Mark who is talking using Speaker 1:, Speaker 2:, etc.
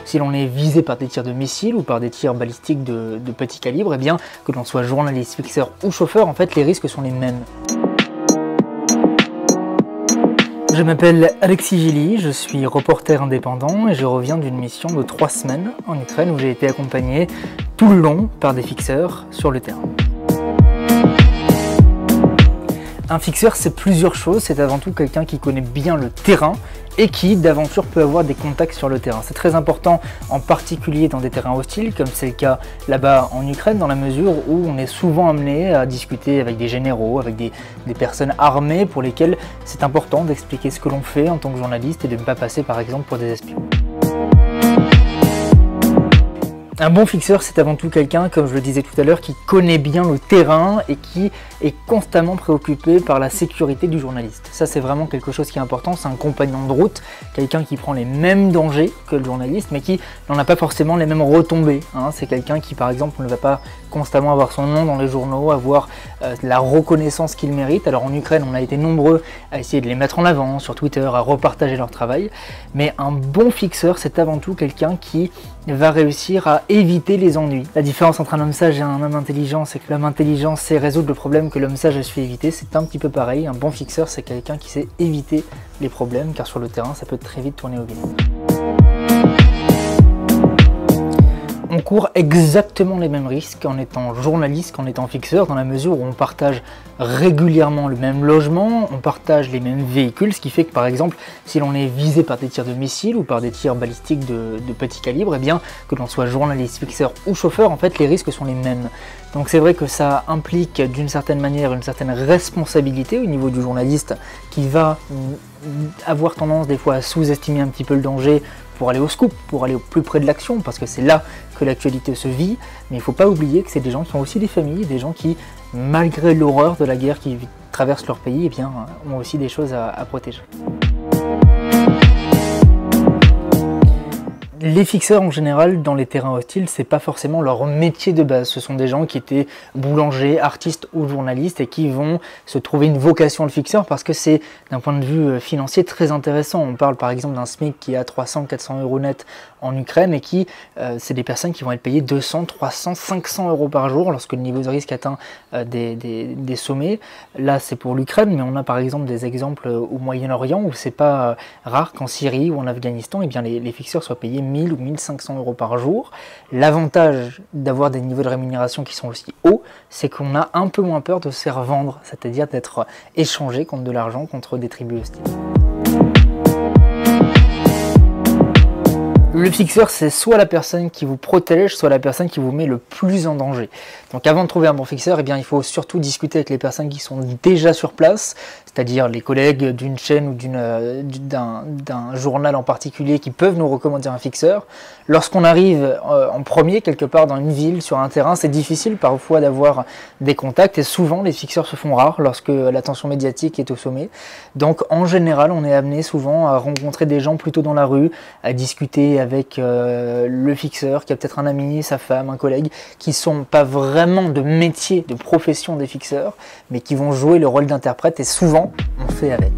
Speaker 1: si l'on est visé par des tirs de missiles ou par des tirs balistiques de petit calibre, eh bien, que l'on soit journaliste, fixeur ou chauffeur, en fait, les risques sont les mêmes. Je m'appelle Alexis Gilly, je suis reporter indépendant et je reviens d'une mission de 3 semaines en Ukraine où j'ai été accompagné tout le long par des fixeurs sur le terrain. Un fixeur, c'est plusieurs choses, c'est avant tout quelqu'un qui connaît bien le terrain et qui, d'aventure, peut avoir des contacts sur le terrain. C'est très important, en particulier dans des terrains hostiles, comme c'est le cas là-bas en Ukraine, dans la mesure où on est souvent amené à discuter avec des généraux, avec des personnes armées pour lesquelles c'est important d'expliquer ce que l'on fait en tant que journaliste et de ne pas passer, par exemple, pour des espions. Un bon fixeur, c'est avant tout quelqu'un, comme je le disais tout à l'heure, qui connaît bien le terrain et qui est constamment préoccupé par la sécurité du journaliste. Ça, c'est vraiment quelque chose qui est important, c'est un compagnon de route, quelqu'un qui prend les mêmes dangers que le journaliste, mais qui n'en a pas forcément les mêmes retombées. C'est quelqu'un qui, par exemple, ne va pas constamment avoir son nom dans les journaux, avoir la reconnaissance qu'il mérite. Alors en Ukraine, on a été nombreux à essayer de les mettre en avant sur Twitter, à repartager leur travail, mais un bon fixeur, c'est avant tout quelqu'un qui va réussir à éviter les ennuis. La différence entre un homme sage et un homme intelligent, c'est que l'homme intelligent sait résoudre le problème que l'homme sage a su éviter. C'est un petit peu pareil. Un bon fixeur, c'est quelqu'un qui sait éviter les problèmes, car sur le terrain, ça peut très vite tourner au vinaigre. On court exactement les mêmes risques en étant journaliste qu'en étant fixeur, dans la mesure où on partage régulièrement le même logement, on partage les mêmes véhicules, ce qui fait que par exemple, si l'on est visé par des tirs de missiles ou par des tirs balistiques de petit calibre, eh bien, que l'on soit journaliste, fixeur ou chauffeur, en fait, les risques sont les mêmes. Donc c'est vrai que ça implique d'une certaine manière une certaine responsabilité au niveau du journaliste qui va avoir tendance des fois à sous-estimer un petit peu le danger pour aller au scoop, pour aller au plus près de l'action, parce que c'est là que l'actualité se vit, mais il ne faut pas oublier que c'est des gens qui ont aussi des familles, des gens qui, malgré l'horreur de la guerre qui traverse leur pays, eh bien, ont aussi des choses à protéger. Les fixeurs en général dans les terrains hostiles, c'est pas forcément leur métier de base. Ce sont des gens qui étaient boulangers, artistes ou journalistes et qui vont se trouver une vocation de fixeur parce que c'est d'un point de vue financier très intéressant. On parle par exemple d'un SMIC qui est à 300-400 € net en Ukraine et qui, c'est des personnes qui vont être payées 200, 300, 500 € par jour lorsque le niveau de risque atteint des sommets. Là c'est pour l'Ukraine, mais on a par exemple des exemples au Moyen-Orient où c'est pas rare qu'en Syrie ou en Afghanistan, eh bien, les fixeurs soient payés 1000 ou 1500 € par jour. L'avantage d'avoir des niveaux de rémunération qui sont aussi hauts, c'est qu'on a un peu moins peur de se faire vendre, c'est-à-dire d'être échangé contre de l'argent, contre des tribus hostiles. Le fixeur, c'est soit la personne qui vous protège, soit la personne qui vous met le plus en danger. Donc avant de trouver un bon fixeur, eh bien, il faut surtout discuter avec les personnes qui sont déjà sur place, c'est-à-dire les collègues d'une chaîne ou d'un journal en particulier qui peuvent nous recommander un fixeur. Lorsqu'on arrive en premier quelque part dans une ville, sur un terrain, c'est difficile parfois d'avoir des contacts et souvent les fixeurs se font rares lorsque l'attention médiatique est au sommet. Donc en général, on est amené souvent à rencontrer des gens plutôt dans la rue, à discuter avec le fixeur qui a peut-être un ami, sa femme, un collègue, qui sont pas vraiment de métier, de profession des fixeurs, mais qui vont jouer le rôle d'interprète et souvent on fait avec.